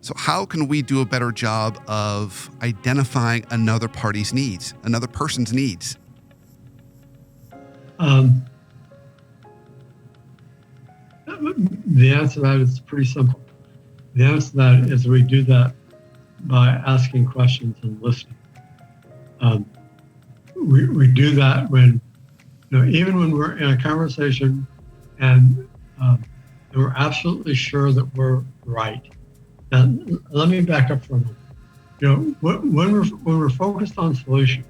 So how can we do a better job of identifying another party's needs, another person's needs? The answer to that is pretty simple. The answer to that is we do that by asking questions and listening. We do that when, even when we're in a conversation and we're absolutely sure that we're right. And let me back up for a moment. When we're focused on solution,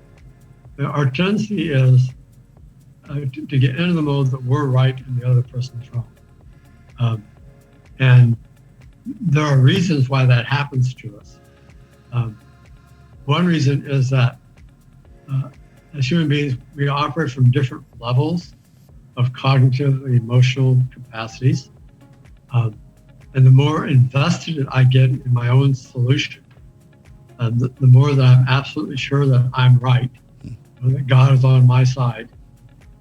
our tendency is to get into the mode that we're right and the other person's wrong. And there are reasons why that happens to us. One reason is that as human beings, we operate from different levels of cognitive and emotional capacities. And the more invested I get in my own solution, the more that I'm absolutely sure that I'm right, that God is on my side,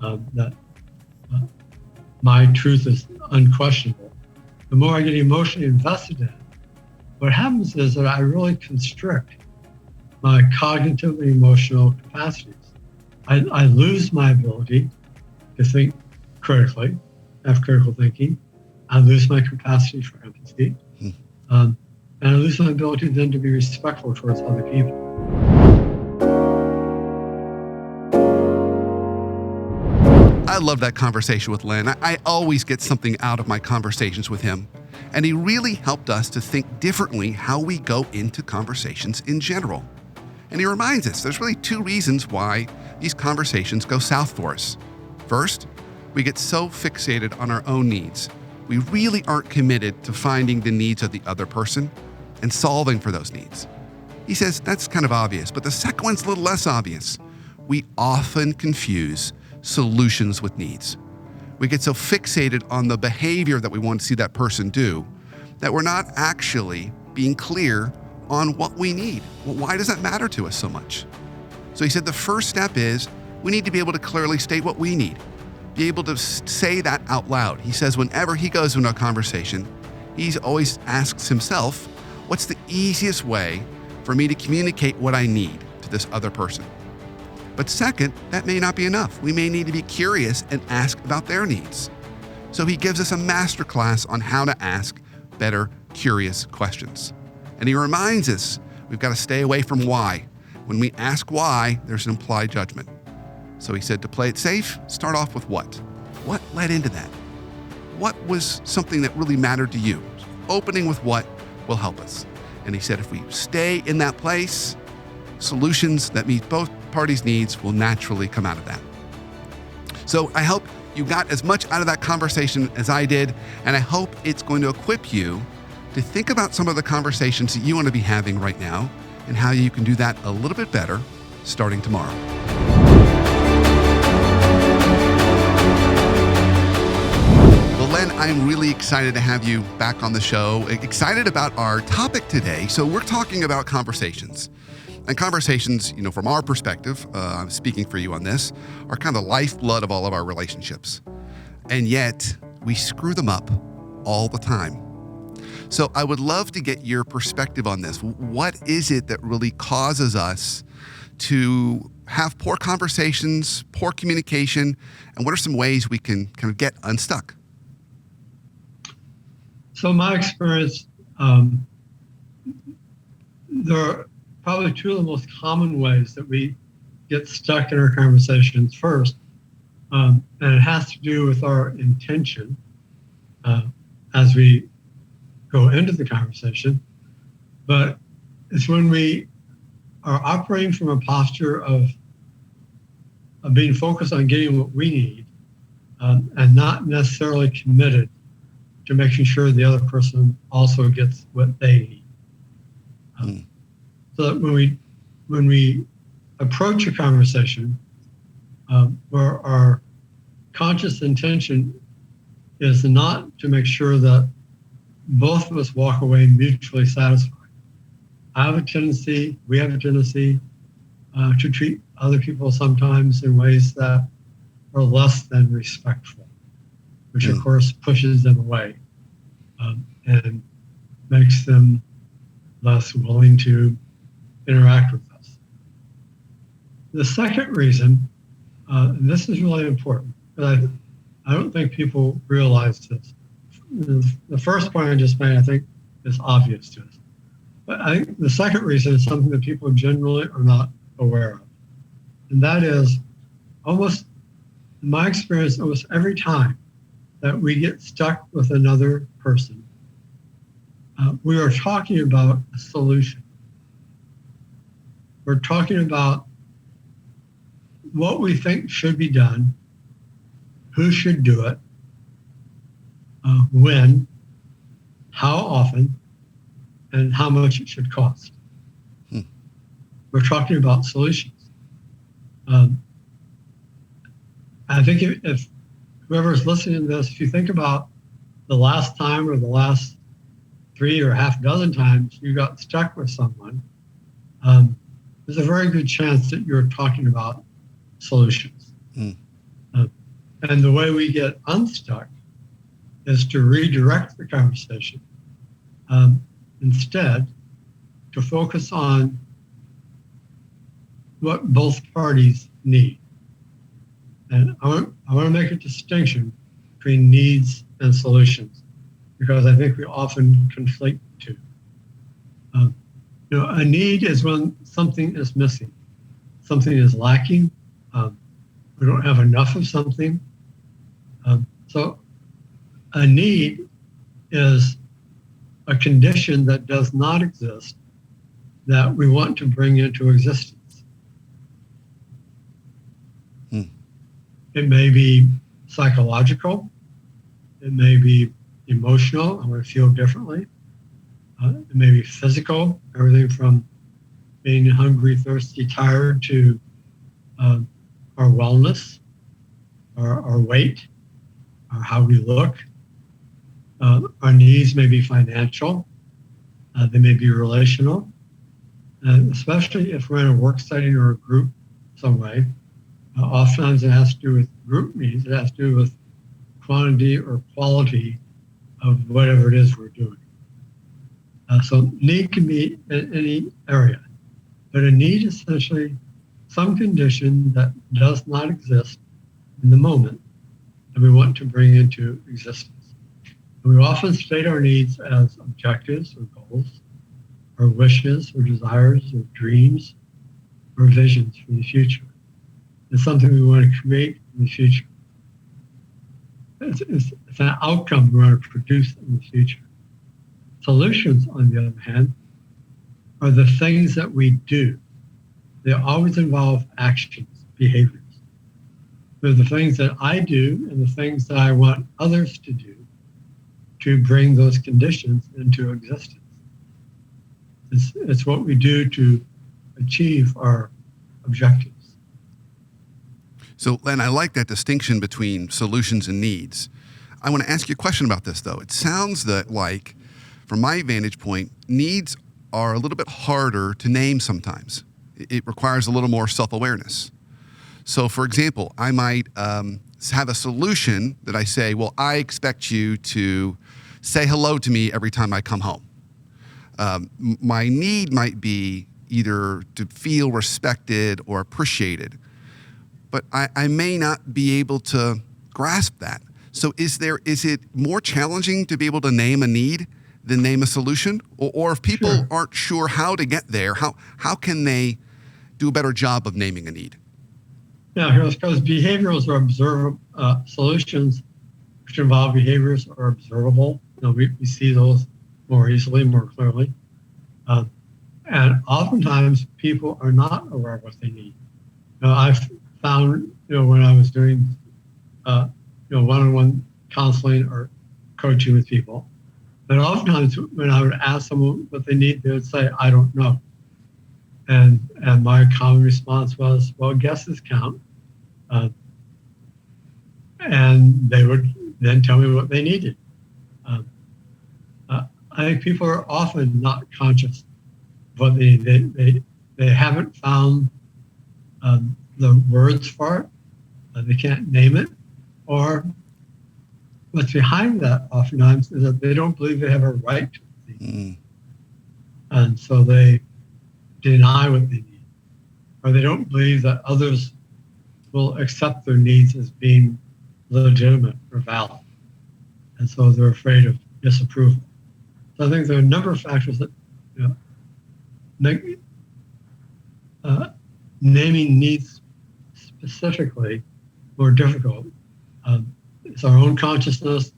that my truth is unquestionable. The more I get emotionally invested in it, what happens is that I really constrict my cognitive and emotional capacities. I lose my ability to think critically, have critical thinking. I lose my capacity for empathy. And I lose my ability then to be respectful towards other people. I love that conversation with Len. I always get something out of my conversations with him. And he really helped us to think differently how we go into conversations in general. And he reminds us there's really two reasons why these conversations go south for us. First, we get so fixated on our own needs. We really aren't committed to finding the needs of the other person and solving for those needs. He says that's kind of obvious, but the second one's a little less obvious. We often confuse solutions with needs. We get so fixated on the behavior that we want to see that person do that we're not actually being clear on what we need. Well, why does that matter to us so much? So he said the first step is we need to be able to clearly state what we need, be able to say that out loud. He says whenever he goes into a conversation, he always asks himself, what's the easiest way for me to communicate what I need to this other person? But second, that may not be enough. We may need to be curious and ask about their needs. So he gives us a masterclass on how to ask better, curious questions. And he reminds us we've got to stay away from why. When we ask why, there's an implied judgment. So he said to play it safe, start off with what? What led into that? What was something that really mattered to you? Opening with what will help us. And he said if we stay in that place, solutions that meet both parties' needs will naturally come out of that. So I hope you got as much out of that conversation as I did, and I hope it's going to equip you to think about some of the conversations that you want to be having right now and how you can do that a little bit better starting tomorrow. Well, Len, I'm really excited to have you back on the show, excited about our topic today. So we're talking about conversations. And conversations, from our perspective, I'm speaking for you on this, are kind of the lifeblood of all of our relationships. And yet, we screw them up all the time. So I would love to get your perspective on this. What is it that really causes us to have poor conversations, poor communication, and what are some ways we can kind of get unstuck? So in my experience, there are probably two of the most common ways that we get stuck in our conversations. First, and it has to do with our intention as we go into the conversation, but it's when we are operating from a posture of being focused on getting what we need and not necessarily committed to making sure the other person also gets what they need. So that when we approach a conversation where our conscious intention is not to make sure that both of us walk away mutually satisfied. We have a tendency to treat other people sometimes in ways that are less than respectful, which of course pushes them away and makes them less willing to interact with us. The second reason, and this is really important, but I don't think people realize this. The first point I just made, I think, is obvious to us. But I think the second reason is something that people generally are not aware of. And that is almost, in my experience, almost every time that we get stuck with another person, we are talking about a solution. We're talking about what we think should be done, who should do it, when, how often, and how much it should cost. We're talking about solutions. I think if whoever's listening to this, if you think about the last time or the last 3 or half dozen times you got stuck with someone, there's a very good chance that you're talking about solutions. And the way we get unstuck is to redirect the conversation instead to focus on what both parties need. And I want to make a distinction between needs and solutions, because I think we often conflate the two. A need is when something is missing, something is lacking, we don't have enough of something. So a need is a condition that does not exist that we want to bring into existence. It may be psychological, it may be emotional, I want to feel differently. It may be physical, everything from being hungry, thirsty, tired to our wellness, our weight, or how we look. Our needs may be financial, they may be relational, and especially if we're in a work setting or a group some way. Oftentimes it has to do with group needs, it has to do with quantity or quality of whatever it is we're doing. So need can be in any area, but a need is essentially some condition that does not exist in the moment that we want to bring into existence. And we often state our needs as objectives or goals, or wishes or desires or dreams or visions for the future. It's something we want to create in the future. It's an outcome we want to produce in the future. Solutions, on the other hand, are the things that we do. They always involve actions, behaviors. They're the things that I do and the things that I want others to do to bring those conditions into existence. It's what we do to achieve our objectives. So, Len, I like that distinction between solutions and needs. I want to ask you a question about this, though. It sounds that, like, from my vantage point, needs are a little bit harder to name sometimes. It requires a little more self-awareness. So, for example, I might have a solution that I say, well, I expect you to say hello to me every time I come home. My need might be either to feel respected or appreciated, but I may not be able to grasp that. So is it more challenging to be able to name a need than name a solution? Or if people aren't sure how to get there, how can they do a better job of naming a need? Yeah, because behaviors are observable, solutions which involve behaviors are observable. We see those more easily, more clearly. And oftentimes people are not aware of what they need. I've found, when I was doing, one-on-one counseling or coaching with people, that oftentimes when I would ask someone what they need, they would say, I don't know. And my common response was, well, guesses count. And they would then tell me what they needed. I think people are often not conscious of what they need. They haven't found the words for it. They can't name it. Or what's behind that oftentimes is that they don't believe they have a right to it. And so they deny what they need, or they don't believe that others will accept their needs as being legitimate or valid. And so they're afraid of disapproval. So I think there are a number of factors that make naming needs specifically more difficult. It's our own consciousness,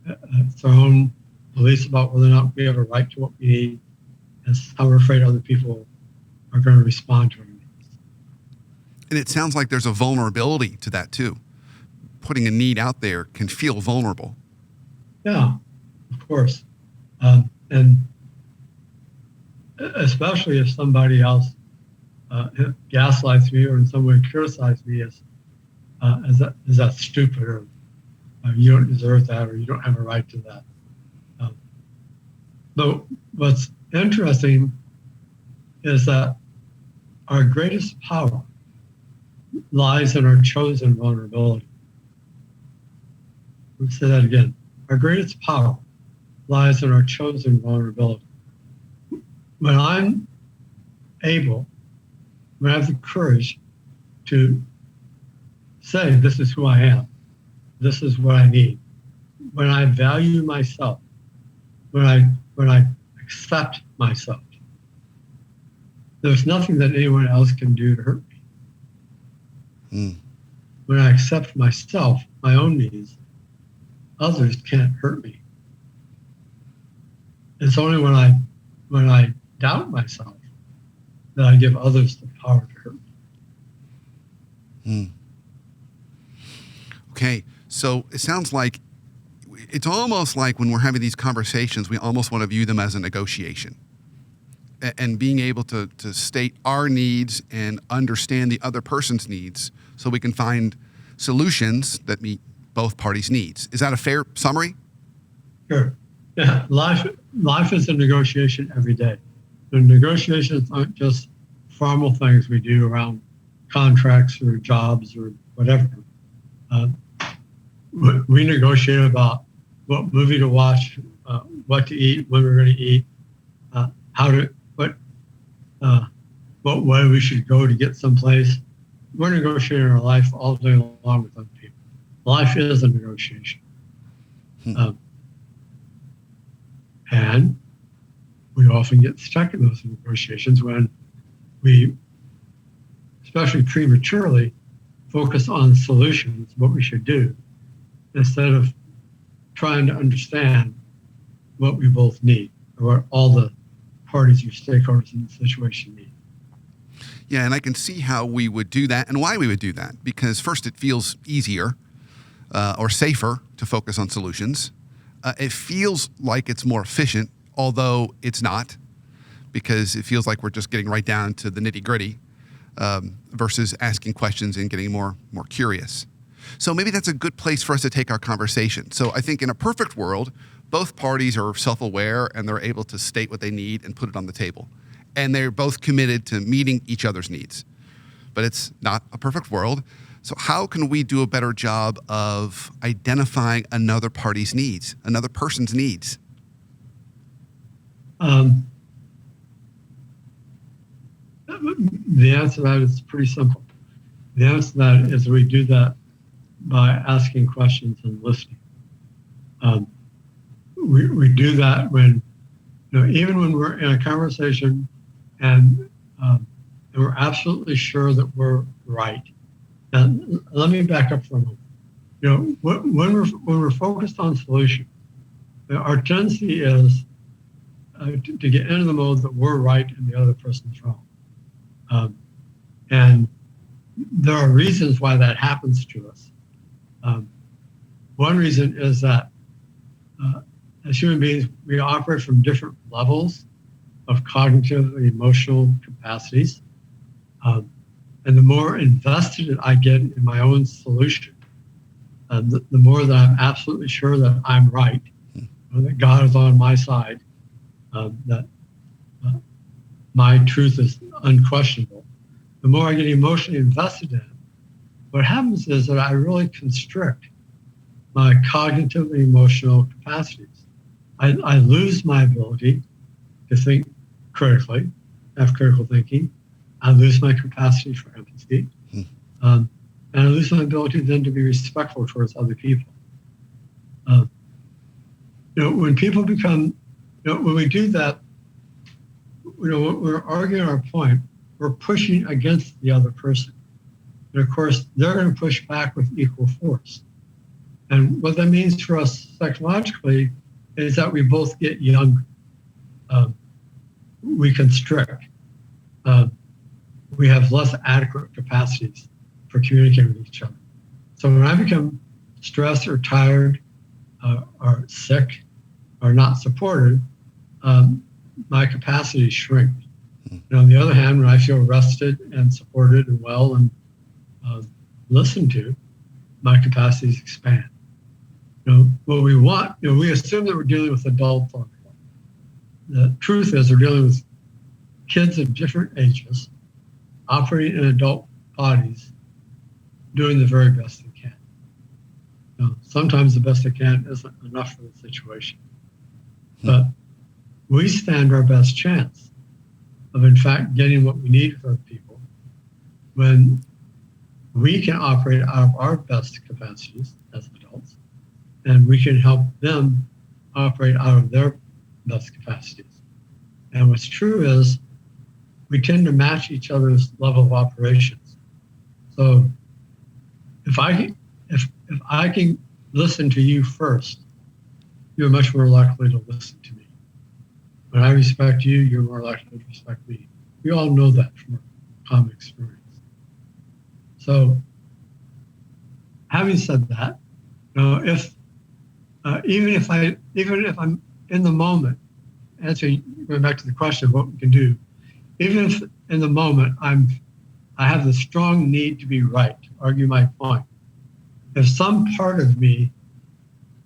it's our own beliefs about whether or not we have a right to what we need, and how we're afraid other people are going to respond to our needs. And it sounds like there's a vulnerability to that too. Putting a need out there can feel vulnerable. Yeah, of course. And especially if somebody else gaslights me or in some way criticizes me as that stupid, or you don't deserve that, or you don't have a right to that. But what's interesting is that our greatest power lies in our chosen vulnerability. Let's say that again. Our greatest power lies in our chosen vulnerability. When I'm able, when I have the courage to say, this is who I am, this is what I need, when I value myself, when I accept myself, there's nothing that anyone else can do to hurt me. When I accept myself, my own needs, others can't hurt me. It's only when I doubt myself that I give others the power to hurt me. Okay, so it sounds like it's almost like when we're having these conversations, we almost want to view them as a negotiation. And being able to state our needs and understand the other person's needs so we can find solutions that meet both parties' needs. Is that a fair summary? Sure. Yeah, life is a negotiation every day. The negotiations aren't just formal things we do around contracts or jobs or whatever. We negotiate about what movie to watch, what to eat, when we're going to eat, what way we should go to get someplace. We're negotiating our life all day long with other people. Life is a negotiation. And we often get stuck in those negotiations when we, especially prematurely, focus on solutions, what we should do, instead of trying to understand what we both need, or what all the parties or stakeholders in the situation need. Yeah, and I can see how we would do that and why we would do that. Because first, it feels easier or safer to focus on solutions. It feels like it's more efficient, although it's not, because it feels like we're just getting right down to the nitty-gritty versus asking questions and getting more curious. So maybe that's a good place for us to take our conversation. So I think in a perfect world, both parties are self-aware and they're able to state what they need and put it on the table. And they're both committed to meeting each other's needs. But it's not a perfect world. So how can we do a better job of identifying another party's needs, another person's needs? The answer to that is pretty simple. The answer to that is we do that by asking questions and listening. We do that when, even when we're in a conversation and we're absolutely sure that we're right. And let me back up for a moment. When we're focused on solution, our tendency is to get into the mode that we're right and the other person's wrong. And there are reasons why that happens to us. One reason is that as human beings, we operate from different levels of cognitive and emotional capacities. And the more invested I get in my own solution, the more that I'm absolutely sure that I'm right, that God is on my side, that my truth is unquestionable. The more I get emotionally invested in it, what happens is that I really constrict my cognitive and emotional capacities. I lose my ability to think critically, have critical thinking. I lose my capacity for empathy. And I lose my ability then to be respectful towards other people. When people become, when we do that, when we're arguing our point, we're pushing against the other person. And of course, they're going to push back with equal force. And what that means for us psychologically is that we both get younger. We constrict. We have less adequate capacities for communicating with each other. So when I become stressed or tired or sick or not supported, my capacities shrink. On the other hand, when I feel rested and supported and well and listened to, my capacities expand. What we want, we assume that we're dealing with adults all the time. The truth is we're dealing with kids of different ages operating in adult bodies, doing the very best they can. Sometimes the best they can isn't enough for the situation. But we stand our best chance of, in fact, getting what we need for people when we can operate out of our best capacities as adults, and we can help them operate out of their best capacities. And what's true is we tend to match each other's level of operations. So if I can listen to you first, you're much more likely to listen to me. When I respect you, you're more likely to respect me. We all know that from our common experience. So, having said that, even if I'm in the moment, going back to the question of what we can do, even if in the moment I have the strong need to be right, to argue my point, if some part of me,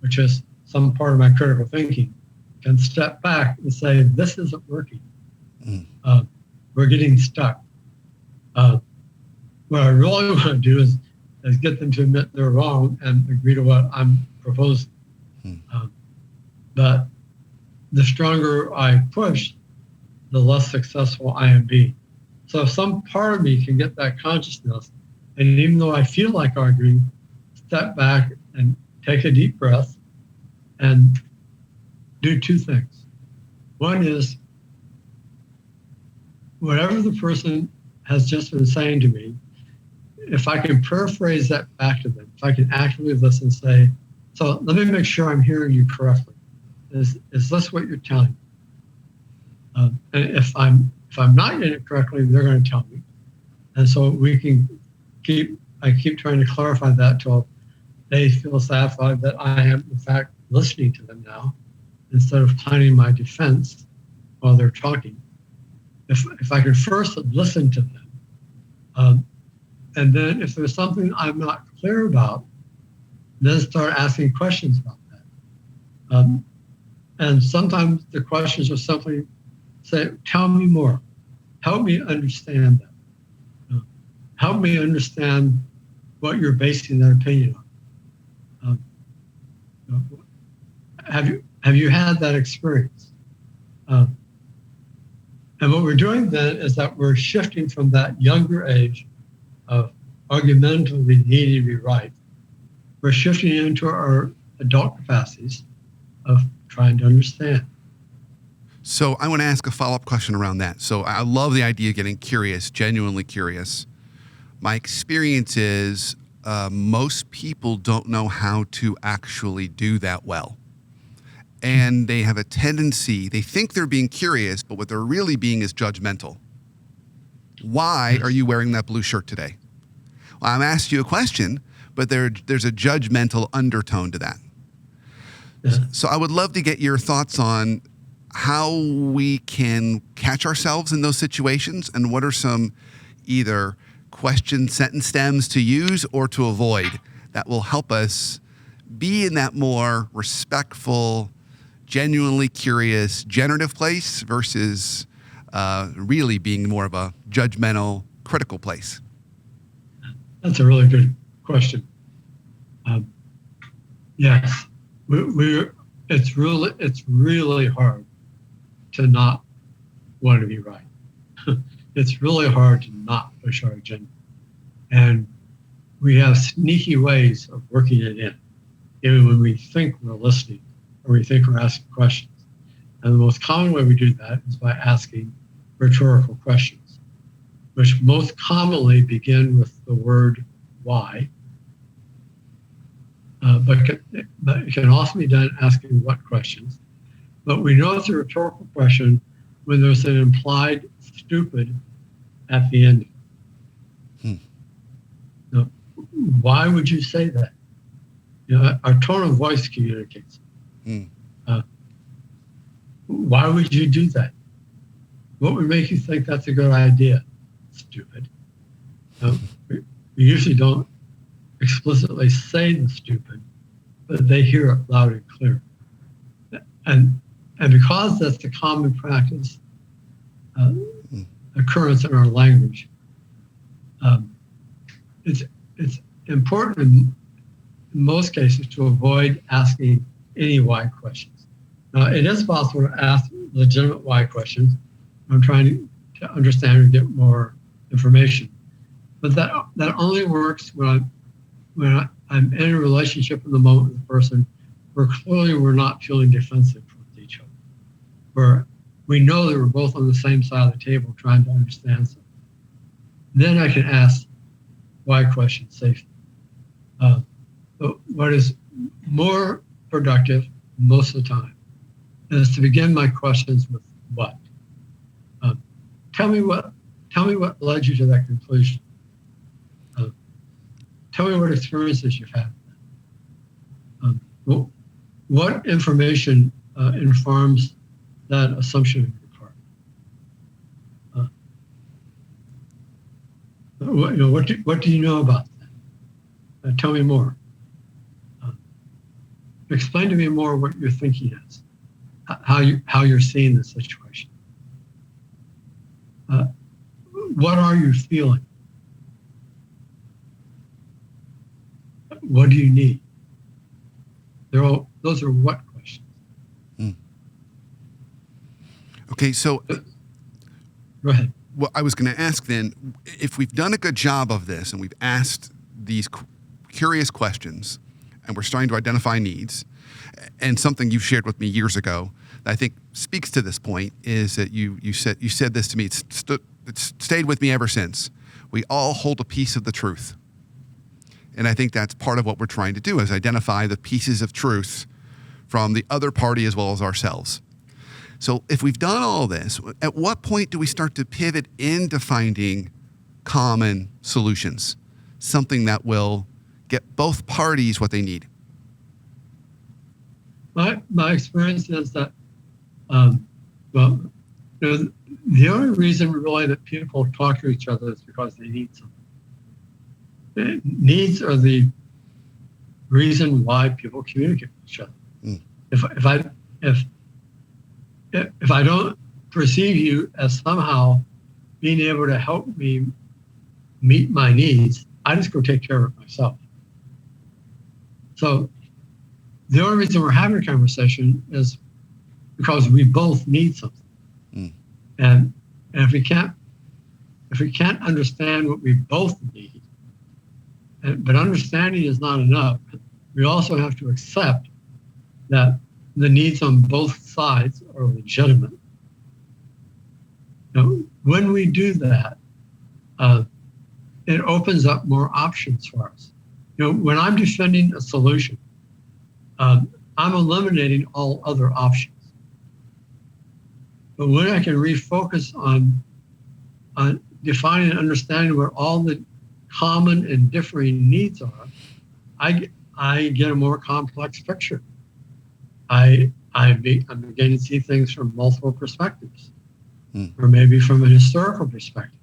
which is some part of my critical thinking, can step back and say, this isn't working. We're getting stuck. What I really want to do is get them to admit they're wrong and agree to what I'm proposing. But the stronger I push, the less successful I am being. So if some part of me can get that consciousness, and even though I feel like arguing, step back and take a deep breath and do two things. One is, whatever the person has just been saying to me, if I can paraphrase that back to them, if I can actively listen and say, so let me make sure I'm hearing you correctly. Is this what you're telling me? And if I'm not getting it correctly, they're going to tell me. And so we can I keep trying to clarify that till they feel satisfied that I am in fact listening to them now, instead of planning my defense while they're talking. If I can first listen to them, and then if there's something I'm not clear about, then start asking questions about that. And sometimes the questions are simply say, tell me more. Help me understand that. Help me understand what you're basing that opinion on. Have you had that experience? And what we're doing then is that we're shifting from that younger age of argumentatively needing to be right. We're shifting into our adult capacities of trying to understand. So I want to ask a follow-up question around that. So I love the idea of getting curious, genuinely curious. My experience is most people don't know how to actually do that well. And they have a tendency, they think they're being curious, but what they're really being is judgmental. Why are you wearing that blue shirt today? Well, I'm asking you a question, but there's a judgmental undertone to that. So I would love to get your thoughts on how we can catch ourselves in those situations, and what are some either question sentence stems to use or to avoid that will help us be in that more respectful, genuinely curious, generative place versus really being more of a judgmental, critical place. That's a really good question. Yes, it's really hard to not want to be right. It's really hard to not push our agenda. And we have sneaky ways of working it in, even when we think we're listening or we think we're asking questions. And the most common way we do that is by asking rhetorical questions, which most commonly begin with the word why, but it can also be done asking what questions. But we know it's a rhetorical question when there's an implied stupid at the end. Now, why would you say that? Our tone of voice communicates. Why would you do that? What would make you think that's a good idea? Stupid. We usually don't explicitly say the stupid, but they hear it loud and clear. And because that's a common practice, occurrence in our language, it's important in most cases to avoid asking any why questions. Now, it is possible to ask legitimate why questions. I'm trying to understand and get more information, but that only works when I'm in a relationship in the moment with the person where clearly we're not feeling defensive with each other, where we know that we're both on the same side of the table trying to understand something. Then I can ask why questions safely. But what is more productive most of the time is to begin my questions with what. Tell me what led you to that conclusion. Tell me what experiences you've had. What information informs that assumption on your part? What do you know about that? Tell me more. Explain to me more what your thinking is, how you're seeing the situation. What are you feeling? What do you need? Those are what questions. Okay, so go ahead. Well, I was going to ask then, if we've done a good job of this and we've asked these curious questions and we're starting to identify needs, and something you've shared with me years ago that I think speaks to this point is that you said this to me, it's stayed with me ever since. We all hold a piece of the truth. And I think that's part of what we're trying to do, is identify the pieces of truth from the other party as well as ourselves. So if we've done all this, at what point do we start to pivot into finding common solutions, something that will get both parties what they need? My experience is that, the only reason really that people talk to each other is because they need something. Needs are the reason why people communicate with each other. If I don't perceive you as somehow being able to help me meet my needs, I just go take care of it myself. So the only reason we're having a conversation is because we both need something. And if we can't understand what we both need, but understanding is not enough, we also have to accept that the needs on both sides are legitimate. When we do that, it opens up more options for us. When I'm defending a solution, I'm eliminating all other options. But when I can refocus on defining and understanding what all the common and differing needs are, I get a more complex picture. I'm beginning to see things from multiple perspectives, or maybe from a historical perspective.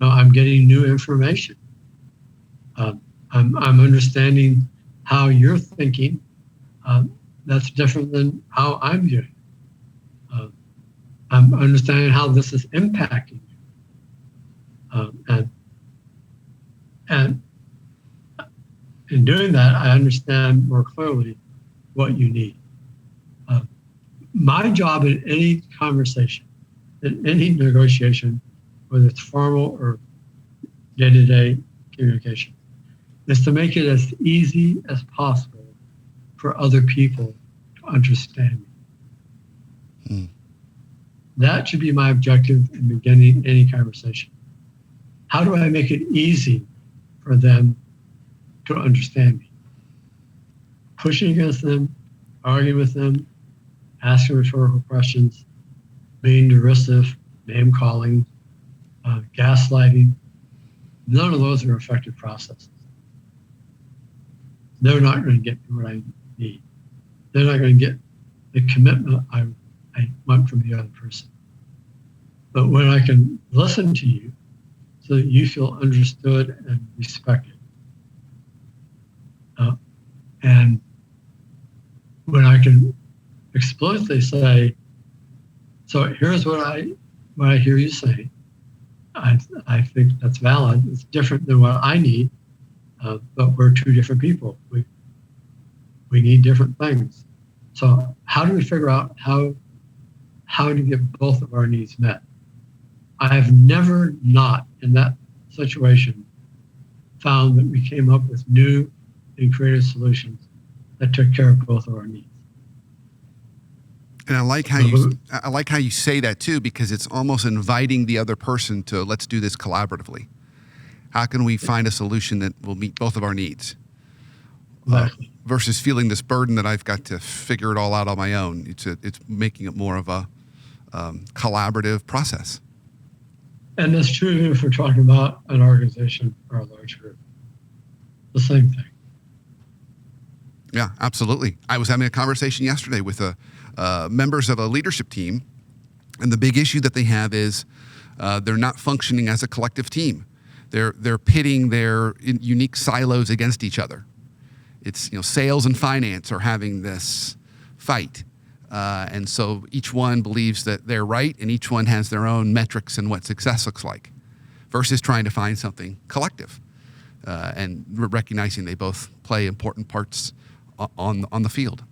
I'm getting new information. I'm understanding how you're thinking. That's different than how I'm doing. I'm understanding how this is impacting you. And in doing that, I understand more clearly what you need. My job in any conversation in any negotiation, whether it's formal or day-to-day communication, is to make it as easy as possible for other people to understand me. That should be my objective in beginning any conversation. How do I make it easy for them to understand me? Pushing against them, arguing with them, asking rhetorical questions, being derisive, name-calling, gaslighting. None of those are effective processes. They're not going to get me what I need. They're not going to get the commitment I want from the other person. But when I can listen to you so that you feel understood and respected, and when I can explicitly say, so here's what I hear you say. I think that's valid. It's different than what I need, but we're two different people. We need different things. So how do we figure out how to get both of our needs met? I have never not in that situation found that we came up with new and creative solutions that took care of both of our needs. And I like how you say that too, because it's almost inviting the other person to, let's do this collaboratively. How can we find a solution that will meet both of our needs? Exactly. Versus feeling this burden that I've got to figure it all out on my own. It's making it more of a collaborative process. And that's true even if we're talking about an organization or a large group. The same thing. Yeah, absolutely. I was having a conversation yesterday with members of a leadership team, and the big issue that they have is they're not functioning as a collective team. They're pitting their unique silos against each other. It's, sales and finance are having this fight. And so each one believes that they're right, and each one has their own metrics and what success looks like, versus trying to find something collective and recognizing they both play important parts on the field.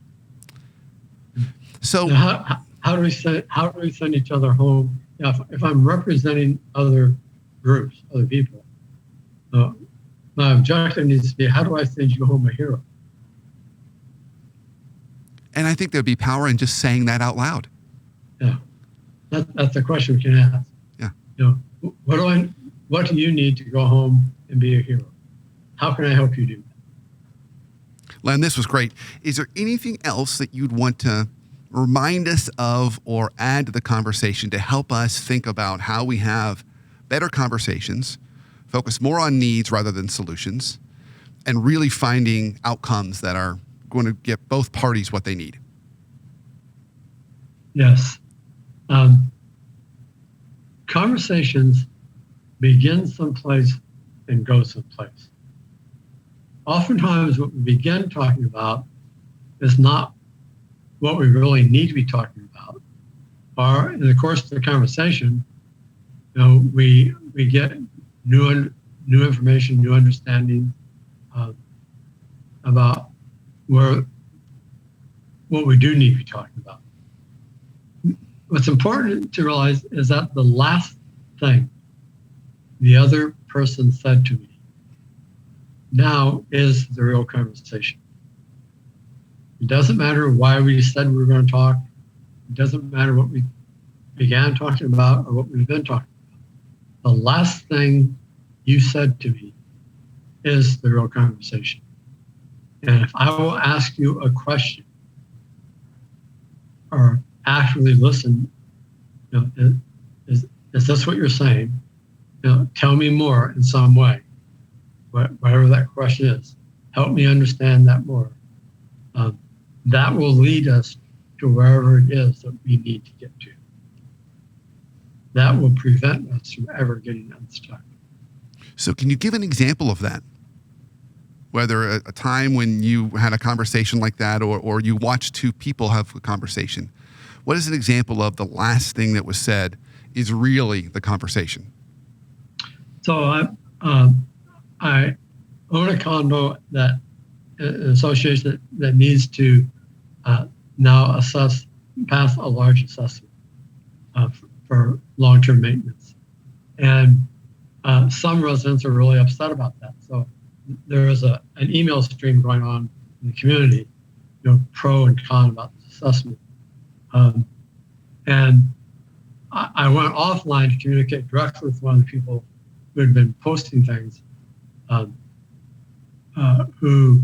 So how do we send each other home? If I'm representing other groups, other people, my objective needs to be, how do I send you home a hero? And I think there'd be power in just saying that out loud. Yeah, that's a question we can ask. Yeah. What do you need to go home and be a hero? How can I help you do that? Len, this was great. Is there anything else that you'd want to remind us of or add to the conversation to help us think about how we have better conversations, focus more on needs rather than solutions, and really finding outcomes that are going to get both parties what they need? Yes. Conversations begin someplace and go someplace. Oftentimes what we begin talking about is not what we really need to be talking about. Or in the course of the conversation, we get new information, new understanding about what we do need to be talking about. What's important to realize is that the last thing the other person said to me now is the real conversation. It doesn't matter why we said we were going to talk. It doesn't matter what we began talking about or what we've been talking about. The last thing you said to me is the real conversation. And if I will ask you a question or actively listen, is this what you're saying? Tell me more in some way, whatever that question is. Help me understand that more. That will lead us to wherever it is that we need to get to. That will prevent us from ever getting unstuck. So can you give an example of that? Whether a time when you had a conversation like that or you watched two people have a conversation. What is an example of the last thing that was said is really the conversation? So I own a condo that an association that needs to now pass a large assessment for long-term maintenance. And some residents are really upset about that. So there is an email stream going on in the community, pro and con about this assessment. And I went offline to communicate directly with one of the people who had been posting things, who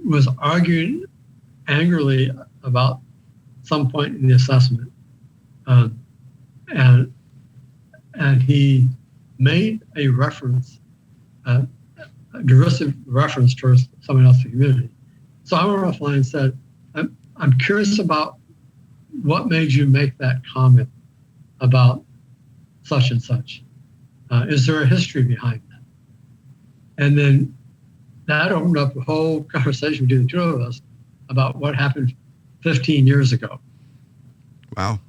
was arguing angrily about some point in the assessment. And he made a reference, a derisive reference towards someone else in the community. So I went offline and said, I'm curious about what made you make that comment about such and such. Is there a history behind that? And then that opened up a whole conversation between the two of us about what happened 15 years ago. Wow.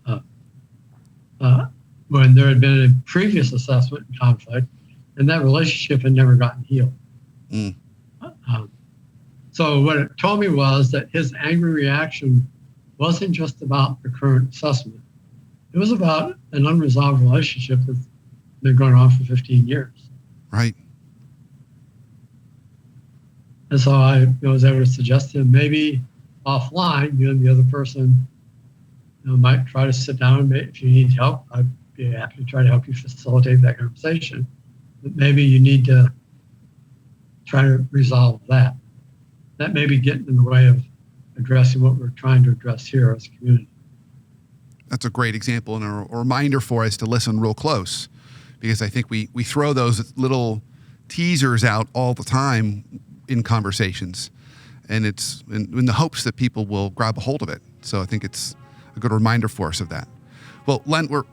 When there had been a previous assessment and conflict, and that relationship had never gotten healed. Mm. So what it told me was that his angry reaction wasn't just about the current assessment. It was about an unresolved relationship that's been going on for 15 years. Right. And so I was able to suggest to him maybe offline, you and the other person might try to sit down. If you need help, I'd be happy to try to help you facilitate that conversation. But maybe you need to try to resolve that. That may be getting in the way of addressing what we're trying to address here as a community. That's a great example and a reminder for us to listen real close, because I think we throw those little teasers out all the time in conversations, and it's in the hopes that people will grab a hold of it. So I think it's a good reminder for us of that. Well, Len, we're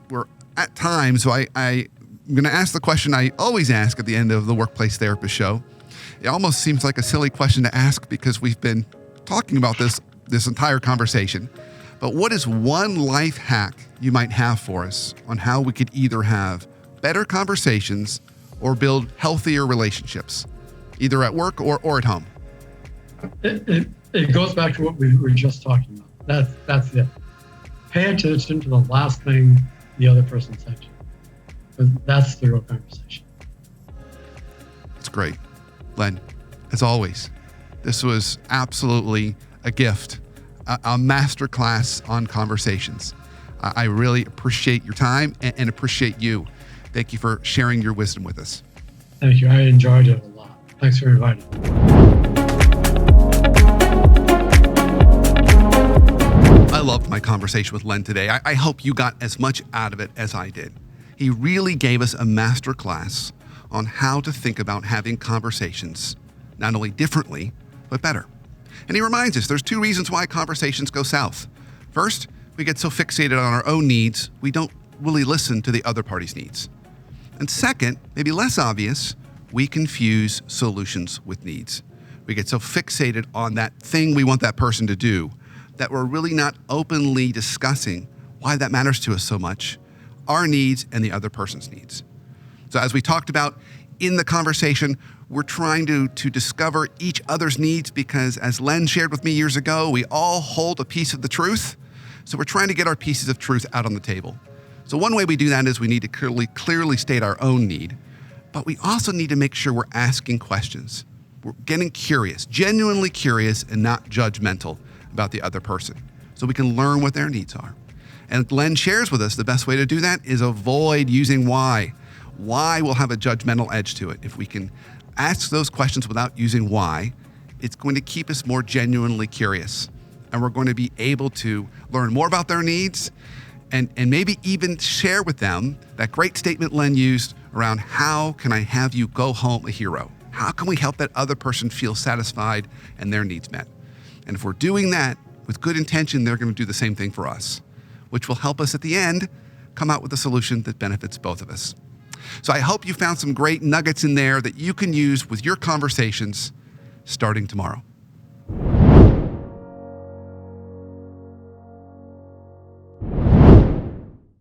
at time, so I'm going to ask the question I always ask at the end of the Workplace Therapist Show. It almost seems like a silly question to ask because we've been talking about this entire conversation. But what is one life hack you might have for us on how we could either have better conversations or build healthier relationships, either at work or at home? It goes back to what we were just talking about. That's it. Pay attention to the last thing the other person said to you. Because that's the real conversation. That's great. Len, as always, this was absolutely a gift, a masterclass on conversations. I really appreciate your time and appreciate you. Thank you for sharing your wisdom with us. Thank you. I enjoyed it a lot. Thanks for inviting me. I loved my conversation with Len today. I hope you got as much out of it as I did. He really gave us a masterclass on how to think about having conversations, not only differently, but better. And he reminds us there's two reasons why conversations go south. First, we get so fixated on our own needs, we don't really listen to the other party's needs. And second, maybe less obvious, we confuse solutions with needs. We get so fixated on that thing we want that person to do that we're really not openly discussing why that matters to us so much, our needs and the other person's needs. So as we talked about in the conversation, we're trying to discover each other's needs because, as Len shared with me years ago, we all hold a piece of the truth. So we're trying to get our pieces of truth out on the table. So one way we do that is we need to clearly state our own need, but we also need to make sure we're asking questions. We're getting curious, genuinely curious and not judgmental about the other person, so we can learn what their needs are. And Len shares with us the best way to do that is avoid using why. Why will have a judgmental edge to it. If we can ask those questions without using why, it's going to keep us more genuinely curious. And we're going to be able to learn more about their needs and maybe even share with them that great statement Len used around how can I have you go home a hero? How can we help that other person feel satisfied and their needs met? And if we're doing that with good intention, they're going to do the same thing for us, which will help us at the end come out with a solution that benefits both of us. So I hope you found some great nuggets in there that you can use with your conversations starting tomorrow.